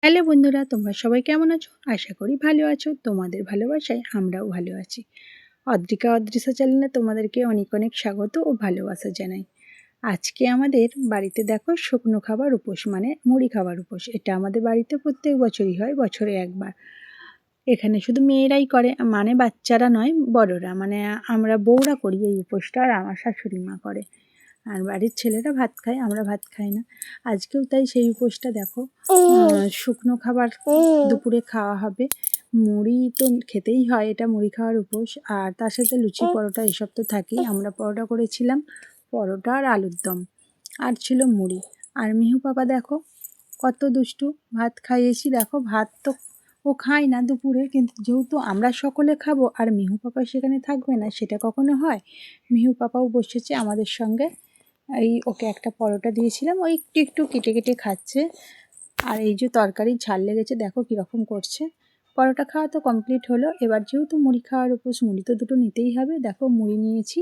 Hello বন্ধুরা, তোমরা সবাই কেমন আছো? আশা করি ভালো আছো। তোমাদের ভালোবাসায় আমরাও ভালো আছি। অদ্রিকা অদৃশা চ্যানেলে তোমাদেরকে অনেক অনেক স্বাগত ও ভালোবাসা জানাই। আজকে আমাদের বাড়িতে দেখো শুকনো খাবার উপোস, মানে মুড়ি খাবার উপোস। এটা আমাদের বাড়িতে প্রত্যেক বছরই হয়, বছরে একবার। এখানে শুধু মেয়েরাই করে, মানে বাচ্চারা নয়, বড়রা, মানে আমরা বউরা করি এই উপোসটা, আর আমার শাশুড়ি মা করে। আর বাড়ির ছেলেরা ভাত খায়, আমরা ভাত খাই না। আজকেও তাই সেই উপোসটা দেখো, শুকনো খাবার দুপুরে খাওয়া হবে। মুড়ি তো খেতেই হয়, এটা মুড়ি খাওয়ার উপোস। আর তার সাথে লুচি পরোটা এসব তো থাকেই। আমরা পরোটা করেছিলাম, পরোটা আর আলুর দম, আর ছিল মুড়ি। আর মিহু পাপা দেখো কত দুষ্টু, ভাত খাইয়েছি দেখো, ভাত তো ও খায় না দুপুরে, কিন্তু যেহেতু আমরা সকলে খাবো আর মিহু পাপা সেখানে থাকবে না, সেটা কখনো হয়? মিহু পাপাও বসেছে আমাদের সঙ্গে। এই ওকে একটা পরোটা দিয়েছিলাম, ও একটু একটু কেটে কেটে খাচ্ছে। আর এই যে তরকারির ঝাল লেগেছে, দেখো কীরকম করছে। পরোটা খাওয়া তো কমপ্লিট হলো। এবার যেহেতু মুড়ি খাওয়ার উপোস, মুড়ি তো দুটো নিতেই হবে। দেখো মুড়ি নিয়েছি,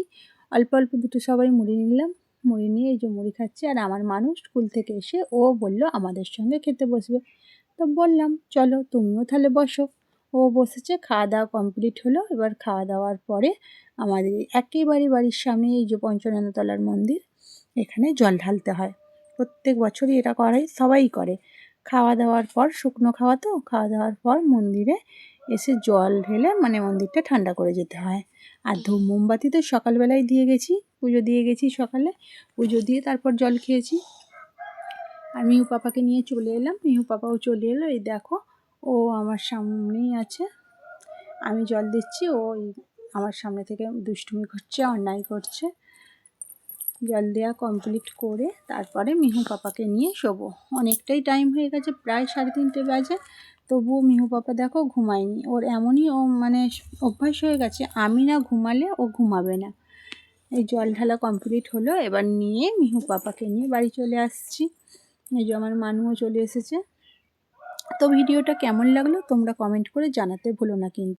অল্প অল্প দুটো সবাই মুড়ি নিলাম। মুড়ি নিয়ে এই যে মুড়ি খাচ্ছি। আর আমার মানুষ স্কুল থেকে এসে ও বলল আমাদের সঙ্গে খেতে বসবে। তো বললাম চলো তুমিও তাহলে বসো। ও বসেছে, খাওয়া দাওয়া কমপ্লিট হলো। এবার খাওয়া দাওয়ার পরে আমাদের একেবারে বাড়ির সামনে এই যে পঞ্চনন্দতলার মন্দির, এখানে জল ঢালতে হয়। প্রত্যেক বছরই এটা করে, সবাই করে। খাওয়া দাওয়ার পর, শুকনো খাওয়া তো, খাওয়া দাওয়ার পর মন্দিরে এসে জল ঢেলে মানে মন্দিরটা ঠান্ডা করে যেতে হয়। আর ধূপ মোমবাতি তো সকালবেলায় দিয়ে গেছি, পুজো দিয়ে গেছি সকালে। পুজো দিয়ে তারপর জল খেয়েছি। আর মিহু পাপাকে নিয়ে চলে এলাম, মিহু পাপাও চলে এলো। এই দেখো ও আমার সামনেই আছে, আমি জল দিচ্ছি, ও আমার সামনে থেকে দুষ্টুমি করছে, অন্যায় করছে। জল দেওয়া কমপ্লিট করে তারপরে মিহু পাপাকে নিয়ে শোবো। অনেকটাই টাইম হয়ে গেছে, প্রায় 3:30 বাজে। তবুও মিহু পাপা দেখো ঘুমায়নি। ওর এমনই ও মানে অভ্যাস হয়ে গেছে, আমি না ঘুমালে ও ঘুমাবে না। এই জল ঢালা কমপ্লিট হলো, এবার নিয়ে মিহু পাপাকে নিয়ে বাড়ি চলে আসছি। এই যে আমার মানুও চলে এসেছে। তো ভিডিওটা কেমন লাগলো তোমরা কমেন্ট করে জানাতে ভুলো না কিন্তু।